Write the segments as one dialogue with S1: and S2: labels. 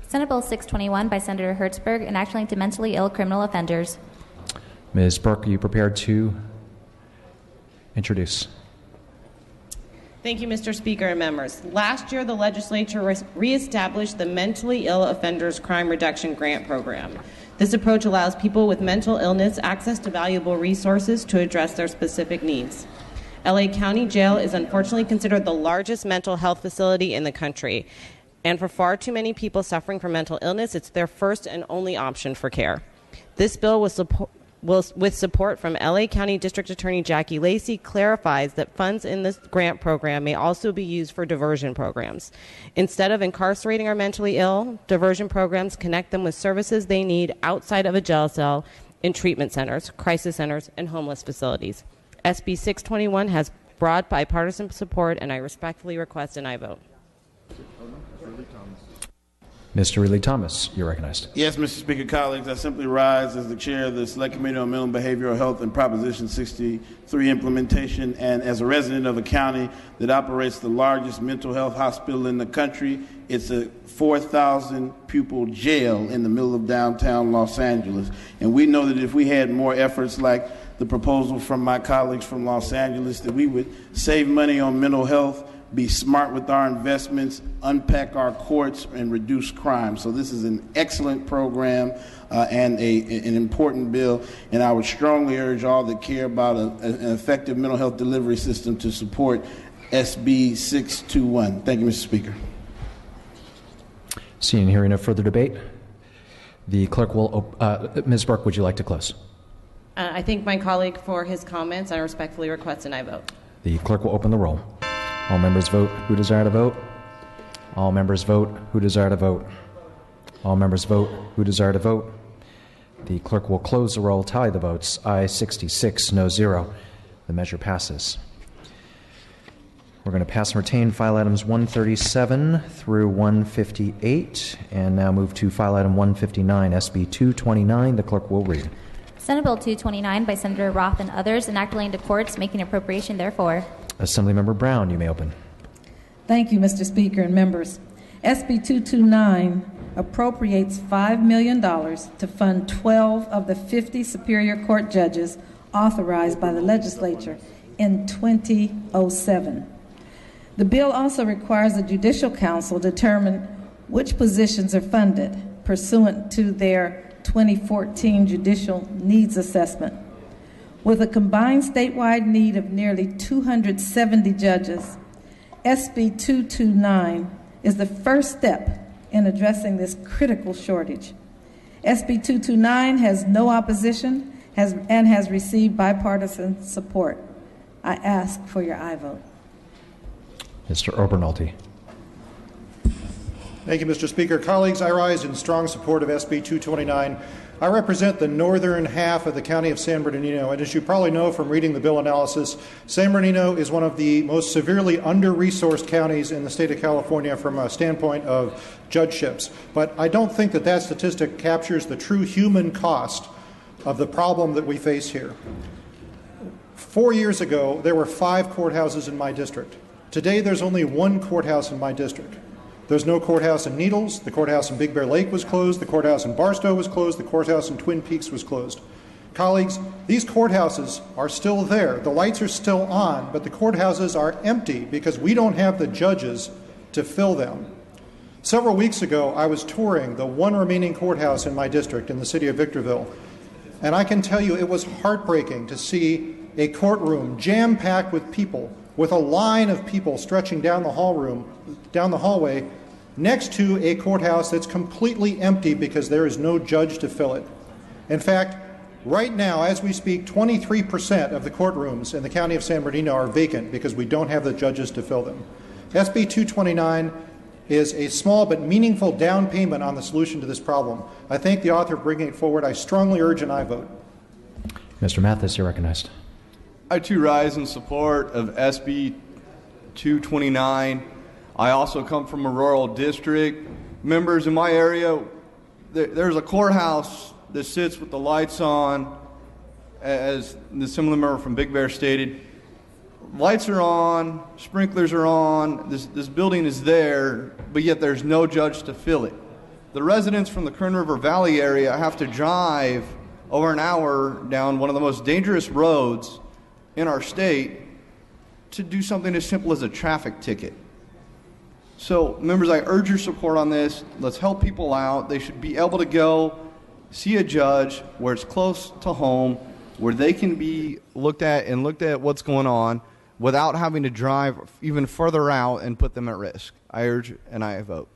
S1: Senate Bill 621 by Senator Hertzberg, enacting to mentally ill criminal offenders.
S2: Ms. Burke, are you prepared to introduce?
S3: Thank you, Mr. Speaker and members. Last year, the legislature reestablished the Mentally Ill Offenders Crime Reduction Grant Program. This approach allows people with mental illness access to valuable resources to address their specific needs. LA County Jail is unfortunately considered the largest mental health facility in the country. And for far too many people suffering from mental illness, it's their first and only option for care. This bill with support from LA County District Attorney Jackie Lacey clarifies that funds in this grant program may also be used for diversion programs. Instead of incarcerating our mentally ill, diversion programs connect them with services they need outside of a jail cell in treatment centers, crisis centers, and homeless facilities. SB 621 has broad bipartisan support, and I respectfully request an aye vote.
S2: Mr. Ridley-Thomas, you're recognized.
S4: Yes, Mr. Speaker, colleagues, I simply rise as the chair of the Select Committee on Mental and Behavioral Health and Proposition 63 implementation, and as a resident of a county that operates the largest mental health hospital in the country. It's a 4,000 pupil jail in the middle of downtown Los Angeles. And we know that if we had more efforts like the proposal from my colleagues from Los Angeles, that we would save money on mental health, be smart with our investments, unpack our courts, and reduce crime. So this is an excellent program and an important bill, and I would strongly urge all that care about an effective mental health delivery system to support SB 621. Thank you, Mr. Speaker.
S2: Seeing and hearing no further debate, the clerk will, Ms. Burke, would you like to close?
S3: I thank my colleague for his comments, and I respectfully request an aye vote.
S2: The clerk will open the roll. All members vote who desire to vote. All members vote who desire to vote. All members vote who desire to vote. The clerk will close the roll, tally the votes. Aye 66, no 0. The measure passes. We're going to pass and retain file items 137 through 158 and now move to file item 159, SB 229. The clerk will read.
S1: Senate Bill 229 by Senator Roth and others, enacting to courts, making appropriation therefore.
S2: Assemblymember Brown, you may open.
S5: Thank you, Mr. Speaker and members. SB 229 appropriates $5 million to fund 12 of the 50 Superior Court judges authorized by the legislature in 2007. The bill also requires the Judicial Council determine which positions are funded pursuant to their 2014 Judicial Needs Assessment. With a combined statewide need of nearly 270 judges, SB 229 is the first step in addressing this critical shortage. SB 229 has no opposition and has received bipartisan support. I ask for your aye vote.
S2: Mr. Obernolte.
S6: Thank you, Mr. Speaker. Colleagues, I rise in strong support of SB 229. I represent the northern half of the county of San Bernardino, and as you probably know from reading the bill analysis, San Bernardino is one of the most severely under-resourced counties in the state of California from a standpoint of judgeships. But I don't think that that statistic captures the true human cost of the problem that we face here. 4 years ago, there were 5 courthouses in my district. Today, there's only 1 courthouse in my district. There's no courthouse in Needles. The courthouse in Big Bear Lake was closed. The courthouse in Barstow was closed. The courthouse in Twin Peaks was closed. Colleagues, these courthouses are still there. The lights are still on, but the courthouses are empty because we don't have the judges to fill them. Several weeks ago, I was touring the one remaining courthouse in my district in the city of Victorville, and I can tell you it was heartbreaking to see a courtroom jam-packed with people, with a line of people stretching down the hallway, next to a courthouse that's completely empty because there is no judge to fill it. In fact, right now, as we speak, 23% of the courtrooms in the county of San Bernardino are vacant because we don't have the judges to fill them. SB 229 is a small but meaningful down payment on the solution to this problem. I thank the author for bringing it forward. I strongly urge an aye vote.
S2: Mr. Mathis, you're recognized.
S7: I too rise in support of SB 229. I also come from a rural district. Members in my area, there's a courthouse that sits with the lights on, as the Assembly member from Big Bear stated. lights are on, sprinklers are on, this building is there, but yet there's no judge to fill it. The residents from the Kern River Valley area have to drive over an hour down one of the most dangerous roads in our state to do something as simple as a traffic ticket. So, members, I urge your support on this. Let's help people out. They should be able to go see a judge where it's close to home, where they can be looked at what's going on without having to drive even further out and put them at risk. I urge and I vote.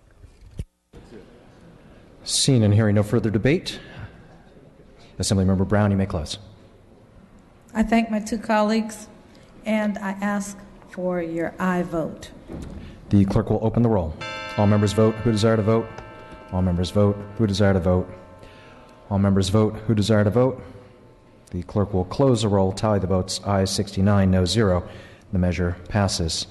S2: Seeing and hearing no further debate, Assemblymember Brown, you may close.
S5: I thank my two colleagues, and I ask for your aye vote.
S2: The clerk will open the roll. All members vote who desire to vote. All members vote who desire to vote. All members vote who desire to vote. The clerk will close the roll, tally the votes, ayes 69, no 0. The measure passes.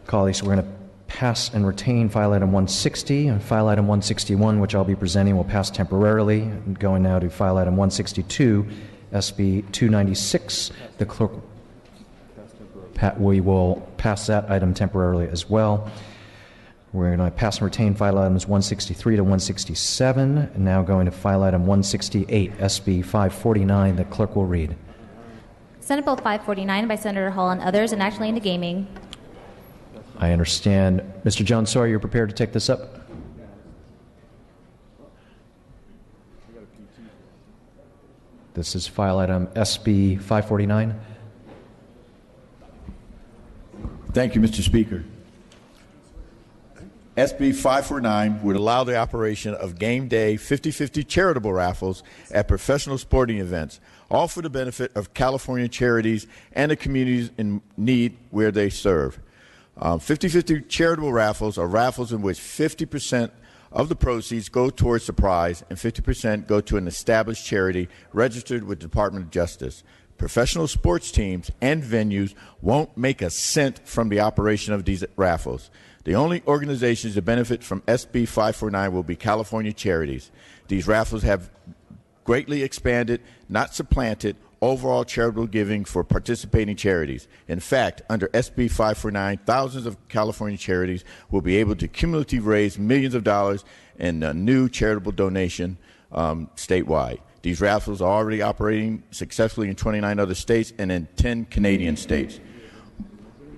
S2: Colleagues, we're going to pass and retain file item 160 and file item 161, which I'll be presenting, will pass temporarily. Going now to file item 162, SB 296. The clerk, we will pass that item temporarily as well. We're going to pass and retain file items 163 to 167, and now going to file item 168, SB 549. The clerk will read.
S1: Senate Bill 549 by Senator Hall and others, enacting into gaming.
S2: I understand. Mr. Jones, so are you prepared to take this up? This is file item SB 549.
S8: Thank you, Mr. Speaker. SB 549 would allow the operation of game day 50-50 charitable raffles at professional sporting events, all for the benefit of California charities and the communities in need where they serve. 50-50 charitable raffles are raffles in which 50% of the proceeds go towards the prize and 50% go to an established charity registered with the Department of Justice. Professional sports teams and venues won't make a cent from the operation of these raffles. The only organizations that benefit from SB 549 will be California charities. These raffles have greatly expanded, not supplanted, overall charitable giving for participating charities. In fact, under SB 549, thousands of California charities will be able to cumulatively raise millions of dollars in new charitable donation statewide. These raffles are already operating successfully in 29 other states and in 10 Canadian states.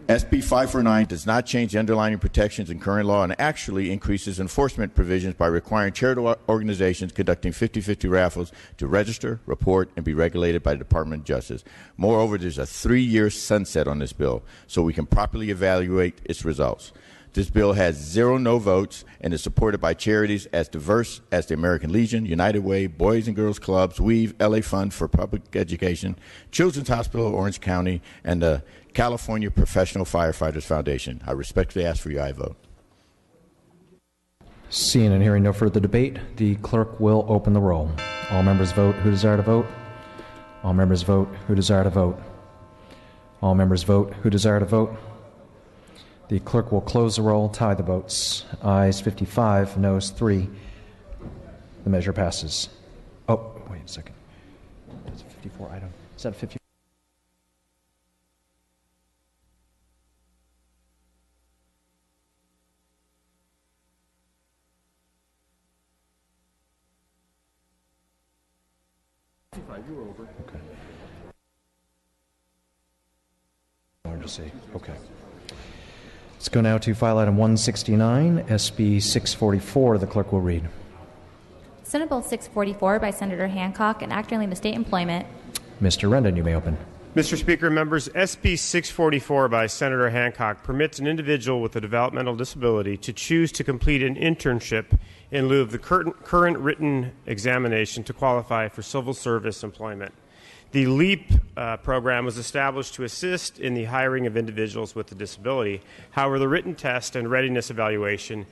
S8: SB 549 does not change the underlying protections in current law and actually increases enforcement provisions by requiring charitable organizations conducting 50-50 raffles to register, report, and be regulated by the Department of Justice. Moreover, there's a 3-year sunset on this bill, so we can properly evaluate its results. This bill has 0 no votes and is supported by charities as diverse as the American Legion, United Way, Boys and Girls Clubs, Weave, LA Fund for Public Education, Children's Hospital of Orange County, and the California Professional Firefighters Foundation. I respectfully ask for your aye vote.
S2: Seeing and hearing no further debate, the clerk will open the roll. All members vote who desire to vote. All members vote who desire to vote. All members vote who desire to vote. The clerk will close the roll, tally the votes. Ayes 55, noes 3. The measure passes. Oh, wait a second. That's a 54 item. Is that a 50? You were over. Okay. I'll just see. Okay. Let's go now to file item 169, SB 644. The clerk will read.
S1: Senate Bill 644 by Senator Hancock, enacting into state employment.
S2: Mr. Rendon, you may open.
S9: Mr. Speaker, members, SB 644 by Senator Hancock permits an individual with a developmental disability to choose to complete an internship in lieu of the current written examination to qualify for civil service employment. The LEAP program was established to assist in the hiring of individuals with a disability. However, the written test and readiness evaluation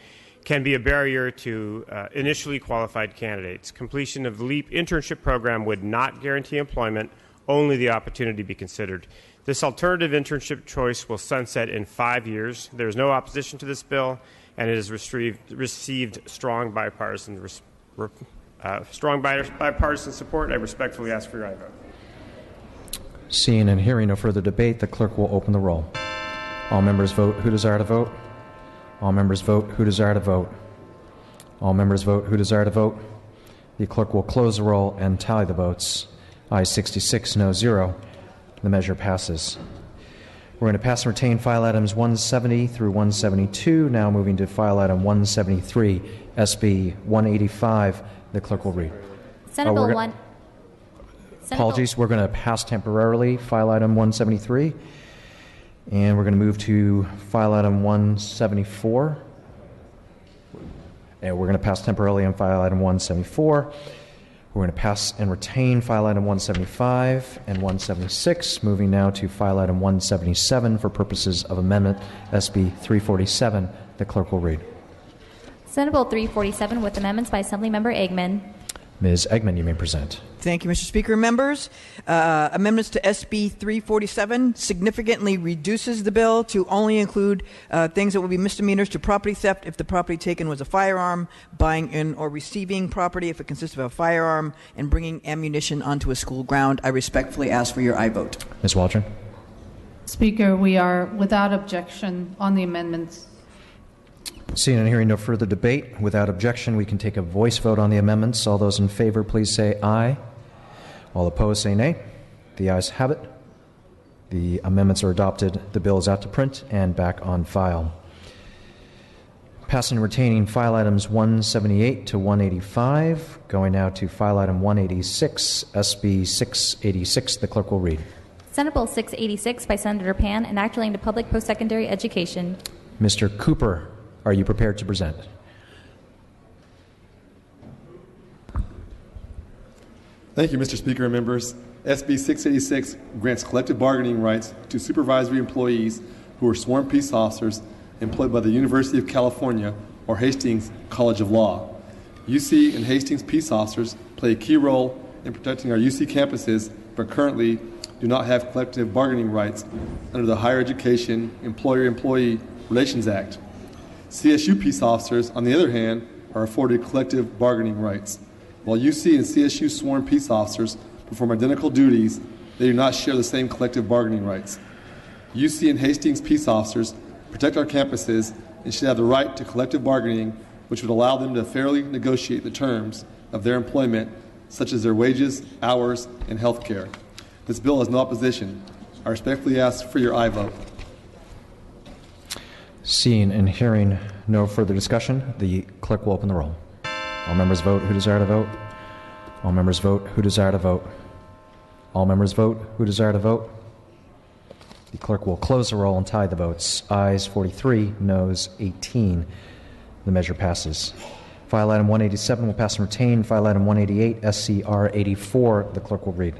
S9: can be a barrier to initially qualified candidates. Completion of the LEAP internship program would not guarantee employment, only the opportunity to be considered. This alternative internship choice will sunset in 5 years. There is no opposition to this bill, and it has received strong bipartisan support. I respectfully ask for your aye vote.
S2: Seeing and hearing no further debate, the clerk will open the roll. All members vote who desire to vote. All members vote who desire to vote. All members vote who desire to vote. The clerk will close the roll and tally the votes. Ayes 66, no 0. The measure passes. We're going to pass and retain file items 170 through 172. Now moving to file item 173, SB 185. The clerk will read.
S1: Senate Bill 1.
S2: Apologies. We're going to pass temporarily file item 173. And we're going to move to file item 174. And we're going to pass temporarily on file item 174. We're going to pass and retain file item 175 and 176. Moving now to file item 177 for purposes of amendment SB 347. The clerk will read.
S1: Senate Bill 347 with amendments by Assemblymember Eggman.
S2: Ms. Eggman, you may present.
S10: Thank you, Mr. Speaker. Members, amendments to SB 347 significantly reduces the bill to only include things that would be misdemeanors to property theft if the property taken was a firearm, buying in or receiving property if it consists of a firearm, and bringing ammunition onto a school ground. I respectfully ask for your aye vote.
S2: Ms. Waldron.
S5: Speaker, we are without objection on the amendments.
S2: Seeing and hearing no further debate, without objection, we can take a voice vote on the amendments. All those in favor, please say aye. All opposed, say nay. The ayes have it. The amendments are adopted. The bill is out to print and back on file. Passing and retaining file items 178 to 185. Going now to file item 186, SB 686. The clerk will read.
S1: Senate Bill 686 by Senator Pan, enacting relating to public post-secondary education.
S2: Mr. Cooper, are you prepared to present?
S11: Thank you, Mr. Speaker and members. SB 686 grants collective bargaining rights to supervisory employees who are sworn peace officers employed by the University of California or Hastings College of Law. UC and Hastings peace officers play a key role in protecting our UC campuses, but currently do not have collective bargaining rights under the Higher Education Employer-Employee Relations Act. CSU peace officers, on the other hand, are afforded collective bargaining rights. While UC and CSU sworn peace officers perform identical duties, they do not share the same collective bargaining rights. UC and Hastings peace officers protect our campuses and should have the right to collective bargaining, which would allow them to fairly negotiate the terms of their employment, such as their wages, hours, and health care. This bill has no opposition. I respectfully ask for your aye vote.
S2: Seeing and hearing no further discussion, the clerk will open the roll. All members vote who desire to vote. All members vote who desire to vote. All members vote who desire to vote. The clerk will close the roll and tally the votes. Ayes 43, noes 18. The measure passes. File item 187 will pass and retain. File item 188, SCR 84. The clerk will read.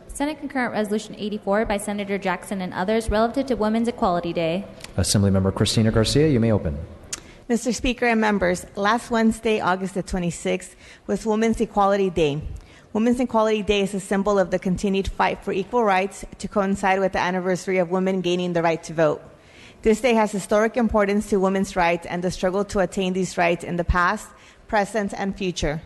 S1: Senate Concurrent Resolution 84 by Senator Jackson and others relative to Women's Equality Day.
S2: Assemblymember Christina Garcia, you may open.
S12: Mr. Speaker and members, last Wednesday, August the 26th, was Women's Equality Day. Women's Equality Day is a symbol of the continued fight for equal rights to coincide with the anniversary of women gaining the right to vote. This day has historic importance to women's rights and the struggle to attain these rights in the past, present, and future.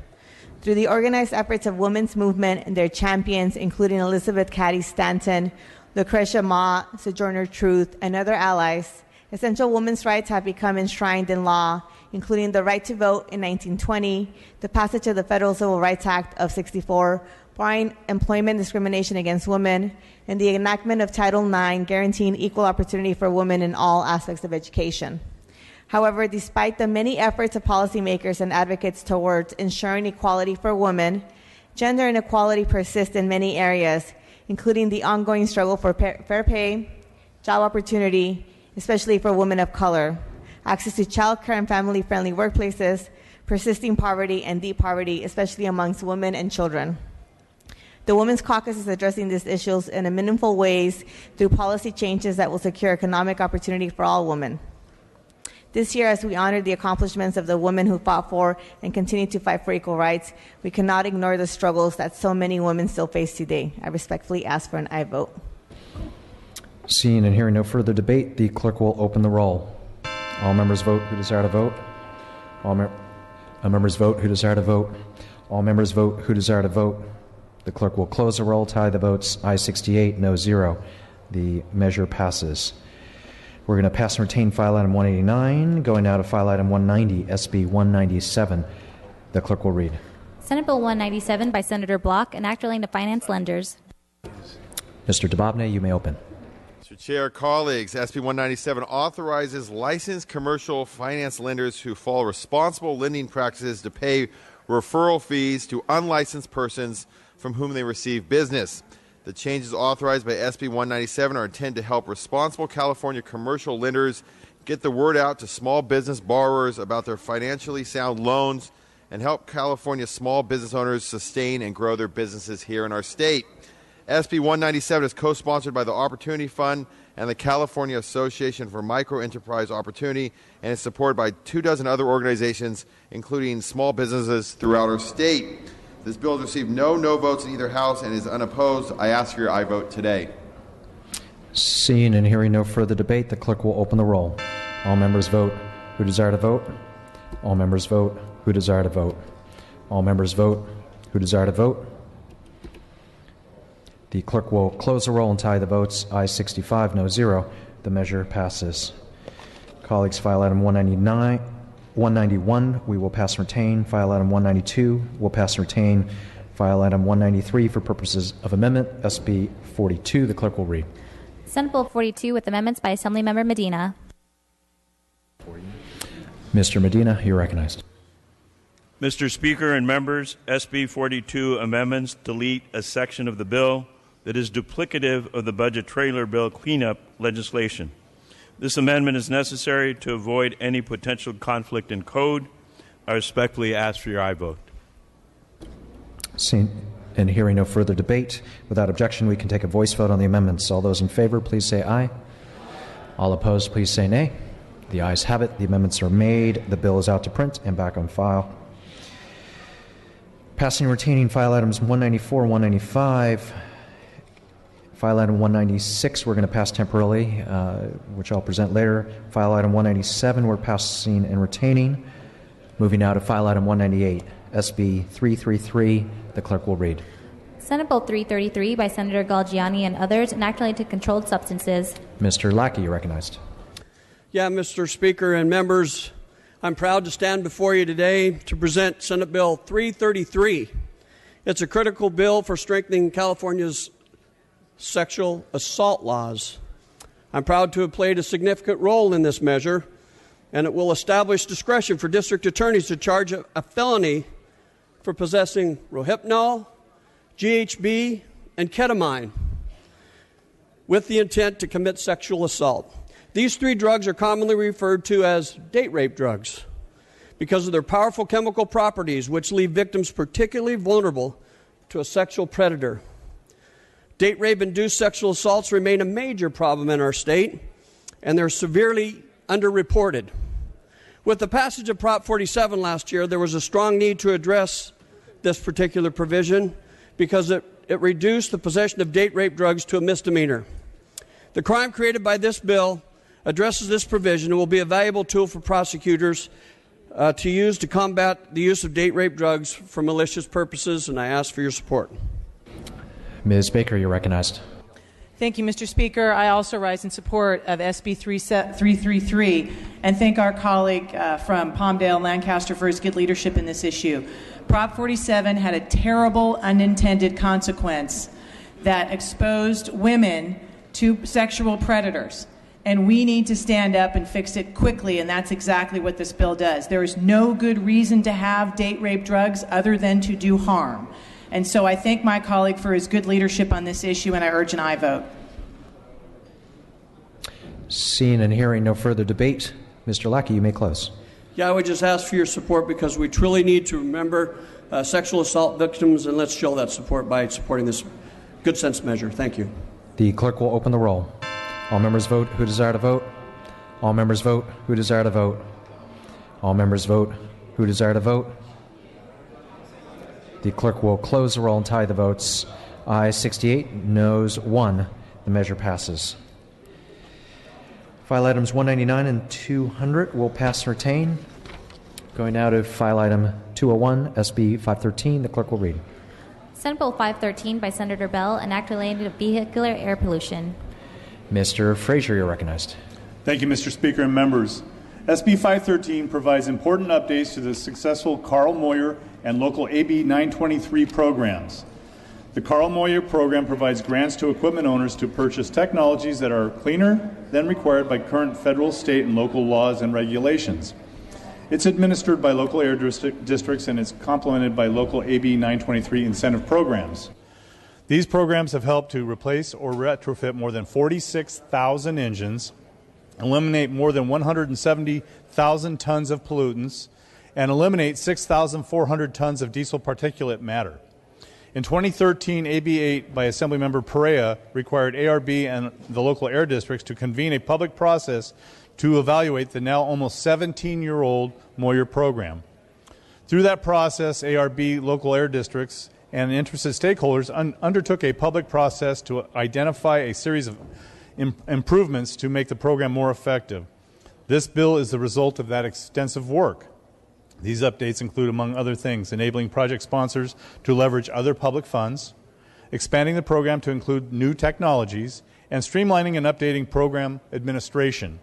S12: Through the organized efforts of women's movement and their champions, including Elizabeth Cady Stanton, Lucretia Mott, Sojourner Truth, and other allies, essential women's rights have become enshrined in law, including the right to vote in 1920, the passage of the Federal Civil Rights Act of '64, barring employment discrimination against women, and the enactment of Title IX, guaranteeing equal opportunity for women in all aspects of education. However, despite the many efforts of policymakers and advocates towards ensuring equality for women, gender inequality persists in many areas, including the ongoing struggle for fair pay, job opportunity, especially for women of color, access to child care and family-friendly workplaces, persisting poverty, and deep poverty, especially amongst women and children. The Women's Caucus is addressing these issues in meaningful ways through policy changes that will secure economic opportunity for all women. This year, as we honor the accomplishments of the women who fought for and continue to fight for equal rights, we cannot ignore the struggles that so many women still face today. I respectfully ask for an aye vote.
S2: Seeing and hearing no further debate, the clerk will open the roll. All members vote who desire to vote. All members vote who desire to vote. All members vote who desire to vote. The clerk will close the roll, tally the votes. Ayes 68, no 0. The measure passes. We're going to pass and retain file item 189. Going now to file item 190, SB 197. The clerk will read.
S1: Senate Bill 197 by Senator Block, an act relating to finance lenders.
S2: Mr. Dababneh, you may open.
S13: Mr. Chair, colleagues, SB 197 authorizes licensed commercial finance lenders who follow responsible lending practices to pay referral fees to unlicensed persons from whom they receive business. The changes authorized by SB 197 are intended to help responsible California commercial lenders get the word out to small business borrowers about their financially sound loans and help California small business owners sustain and grow their businesses here in our state. SB 197 is co-sponsored by the Opportunity Fund and the California Association for Microenterprise Opportunity, and is supported by 24 other organizations, including small businesses throughout our state. This bill has received no votes in either house and is unopposed. I ask for your aye vote today.
S2: Seeing and hearing no further debate, the clerk will open the roll. All members vote who desire to vote. All members vote who desire to vote. All members vote who desire to vote. The clerk will close the roll and tally the votes. Ayes 65, no 0. The measure passes. Colleagues, file item 191, we will pass and retain. File item 192, we'll pass and retain. File item 193 for purposes of amendment. SB 42, the clerk will read.
S1: Senate Bill 42 with amendments by Assemblymember Medina.
S2: Mr. Medina, you're recognized.
S14: Mr. Speaker and members, SB 42 amendments delete a section of the bill that is duplicative of the budget trailer bill cleanup legislation. This amendment is necessary to avoid any potential conflict in code. I respectfully ask for your aye vote.
S2: Seeing and hearing no further debate, without objection, we can take a voice vote on the amendments. All those in favor, please say aye. All opposed, please say nay. The ayes have it. The amendments are made. The bill is out to print and back on file. Passing and retaining file items 194, 195. File item 196 we're going to pass temporarily, which I'll present later. File item 197 we're passing and retaining. Moving now to file item 198, SB 333. The clerk will read.
S1: Senate Bill 333 by Senator Galgiani and others, an act relating to controlled substances.
S2: Mr. Lackey, you're recognized.
S15: Yeah, Mr. Speaker and members, I'm proud to stand before you today to present Senate Bill 333. It's a critical bill for strengthening California's sexual assault laws. I'm proud to have played a significant role in this measure, and it will establish discretion for district attorneys to charge a felony for possessing Rohypnol, GHB, and ketamine with the intent to commit sexual assault. These three drugs are commonly referred to as date rape drugs because of their powerful chemical properties, which leave victims particularly vulnerable to a sexual predator. Date rape-induced sexual assaults remain a major problem in our state, and they're severely underreported. With the passage of Prop 47 last year, there was a strong need to address this particular provision because it reduced the possession of date rape drugs to a misdemeanor. The crime created by this bill addresses this provision and will be a valuable tool for prosecutors to use to combat the use of date rape drugs for malicious purposes, and I ask for your support.
S2: Ms. Baker, you're recognized.
S16: Thank you, Mr. Speaker. I also rise in support of SB 333 and thank our colleague from Palmdale, Lancaster, for his good leadership in this issue. Prop 47 had a terrible unintended consequence that exposed women to sexual predators. And we need to stand up and fix it quickly, and that's exactly what this bill does. There is no good reason to have date rape drugs other than to do harm. And so I thank my colleague for his good leadership on this issue, and I urge an aye vote.
S2: Seeing and hearing no further debate, Mr. Lackey, you may close.
S15: Yeah, I would just ask for your support because we truly need to remember sexual assault victims, and let's show that support by supporting this good sense measure. Thank you.
S2: The clerk will open the roll. All members vote who desire to vote. All members vote who desire to vote. All members vote who desire to vote. The clerk will close the roll and tally the votes. Ayes 68, noes 1. The measure passes. File items 199 and 200 will pass and retain. Going now to file item 201, SB 513. The clerk will read.
S1: Senate Bill 513 by Senator Bell, an act relating to vehicular air pollution.
S2: Mr. Frazier, you're recognized.
S17: Thank you, Mr. Speaker and members. SB 513 provides important updates to the successful Carl Moyer and local AB 923 programs. The Carl Moyer program provides grants to equipment owners to purchase technologies that are cleaner than required by current federal, state, and local laws and regulations. It's administered by local air districts and it's complemented by local AB 923 incentive programs. These programs have helped to replace or retrofit more than 46,000 engines, eliminate more than 170,000 tons of pollutants, and eliminate 6,400 tons of diesel particulate matter. In 2013, AB 8 by Assemblymember Perea required ARB and the local air districts to convene a public process to evaluate the now almost 17-year-old Moyer program. Through that process, ARB, local air districts, and interested stakeholders undertook a public process to identify a series of improvements to make the program more effective. This bill is the result of that extensive work. These updates include, among other things, enabling project sponsors to leverage other public funds, expanding the program to include new technologies, and streamlining and updating program administration.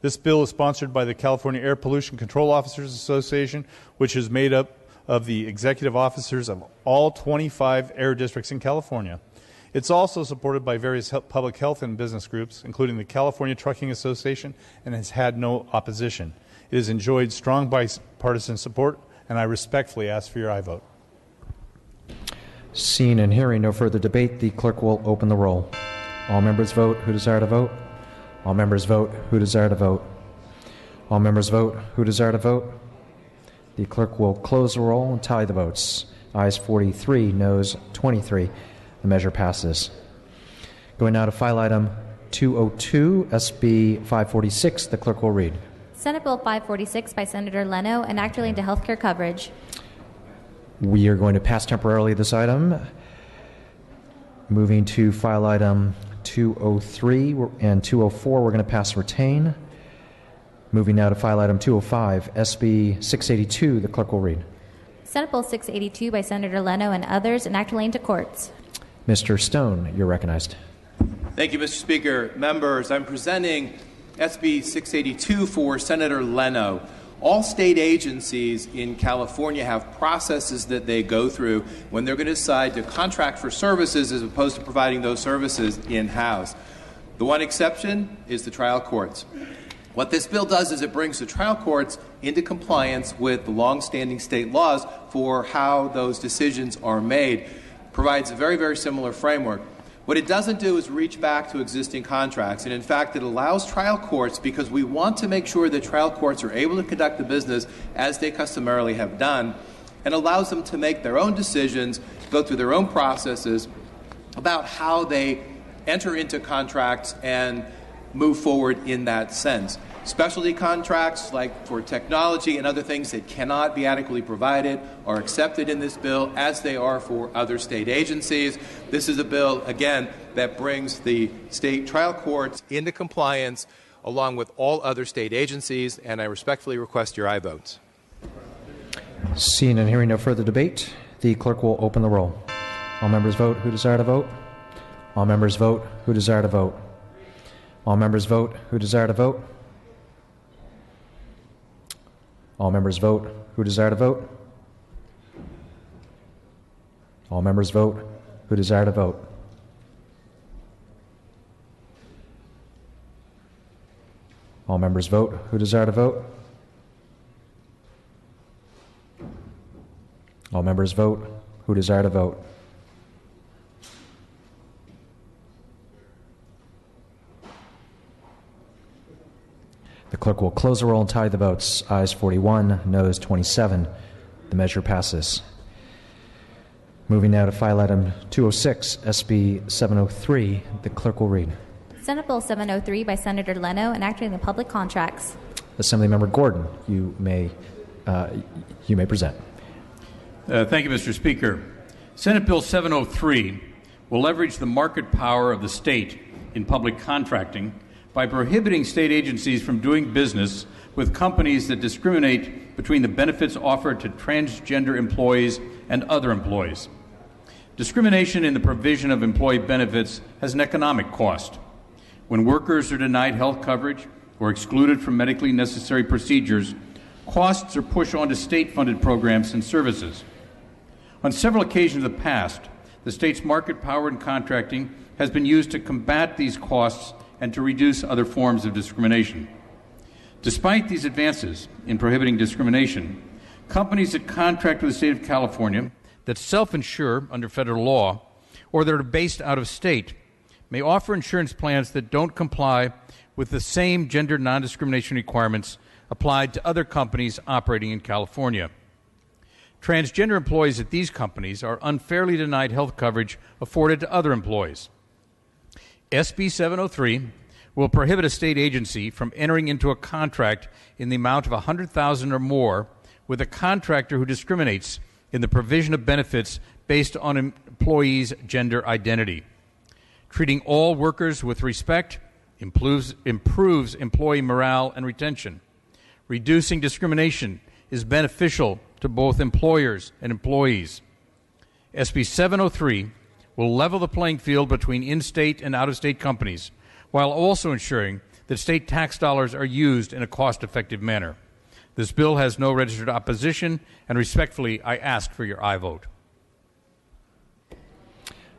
S17: This bill is sponsored by the California Air Pollution Control Officers Association, which is made up of the executive officers of all 25 air districts in California. It's also supported by various public health and business groups, including the California Trucking Association, and has had no opposition. It has enjoyed strong bipartisan support, and I respectfully ask for your aye vote.
S2: Seeing and hearing no further debate, the clerk will open the roll. All members vote who desire to vote. All members vote who desire to vote. All members vote who desire to vote. The clerk will close the roll and tally the votes. Ayes 43, noes 23. The measure passes. Going now to file item 202, SB 546, the clerk will read.
S1: Senate Bill 546 by Senator Leno, an act relating to health care coverage.
S2: We are going to pass temporarily this item. Moving to file item 203 and 204, we're going to pass retain. Moving now to file item 205, SB 682, the clerk will read.
S1: Senate Bill 682 by Senator Leno and others, an act relating to courts.
S2: Mr. Stone, you're recognized.
S18: Thank you, Mr. Speaker. Members, I'm presenting SB 682 for Senator Leno. All state agencies in California have processes that they go through when they're going to decide to contract for services as opposed to providing those services in-house. The one exception is the trial courts. What this bill does is it brings the trial courts into compliance with the long-standing state laws for how those decisions are made. Provides a very, very similar framework. What it doesn't do is reach back to existing contracts, and in fact it allows trial courts, because we want to make sure that trial courts are able to conduct the business as they customarily have done, and allows them to make their own decisions, go through their own processes about how they enter into contracts and move forward in that sense. Specialty contracts, like for technology and other things that cannot be adequately provided, are accepted in this bill as they are for other state agencies. This is a bill, again, that brings the state trial courts into compliance along with all other state agencies, and I respectfully request your aye votes.
S2: Seeing and hearing no further debate, the clerk will open the roll. All members vote who desire to vote. All members vote who desire to vote. All members vote who desire to vote. All members vote who desire to vote. All members vote who desire to vote. All members vote who desire to vote. All members vote who desire to vote. The clerk will close the roll and tally the votes. Ayes 41, noes 27. The measure passes. Moving now to file item 206, SB 703. The clerk will read.
S1: Senate Bill 703 by Senator Leno, an act relating to public contracts.
S2: Assemblymember Gordon, you may present.
S19: Thank you, Mr. Speaker. Senate Bill 703 will leverage the market power of the state in public contracting by prohibiting state agencies from doing business with companies that discriminate between the benefits offered to transgender employees and other employees. Discrimination in the provision of employee benefits has an economic cost. When workers are denied health coverage or excluded from medically necessary procedures, costs are pushed onto state-funded programs and services. On several occasions in the past, the state's market power in contracting has been used to combat these costs and to reduce other forms of discrimination. Despite these advances in prohibiting discrimination, companies that contract with the state of California, that self-insure under federal law, or that are based out of state, may offer insurance plans that don't comply with the same gender non-discrimination requirements applied to other companies operating in California. Transgender employees at these companies are unfairly denied health coverage afforded to other employees. SB 703 will prohibit a state agency from entering into a contract in the amount of $100,000 or more with a contractor who discriminates in the provision of benefits based on an employee's gender identity. Treating all workers with respect improves employee morale and retention. Reducing discrimination is beneficial to both employers and employees. SB 703 will level the playing field between in-state and out-of-state companies, while also ensuring that state tax dollars are used in a cost-effective manner. This bill has no registered opposition, and respectfully, I ask for your aye vote.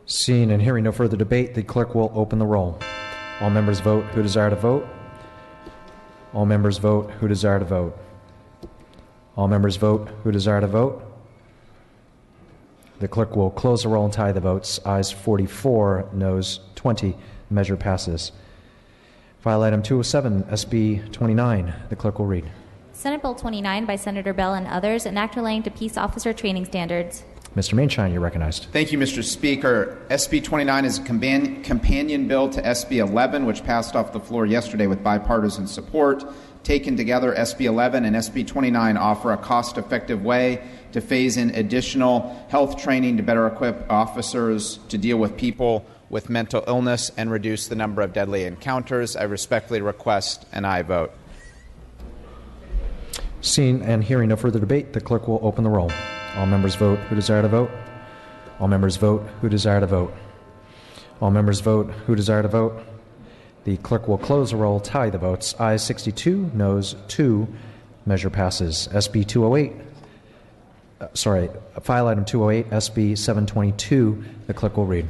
S2: Seeing and hearing no further debate, the clerk will open the roll. All members vote who desire to vote. All members vote who desire to vote. All members vote who desire to vote. The clerk will close the roll and tally the votes. Ayes 44, noes 20. The measure passes. File item 207, SB 29. The clerk will read.
S1: Senate Bill 29 by Senator Bell and others, an act relating to peace officer training standards.
S2: Mr. Mainshine, you're recognized.
S20: Thank you, Mr. Speaker. SB 29 is a companion bill to SB 11, which passed off the floor yesterday with bipartisan support. Taken together, SB 11 and SB 29 offer a cost-effective way to phase in additional health training to better equip officers to deal with people with mental illness and reduce the number of deadly encounters. I respectfully request an aye vote.
S2: Seeing and hearing no further debate, the clerk will open the roll. All members vote who desire to vote. All members vote who desire to vote. All members vote who desire to vote. The clerk will close the roll, tally the votes. Ayes 62, noes 2. Measure passes. SB 208. File item 208, SB 722. The clerk will read.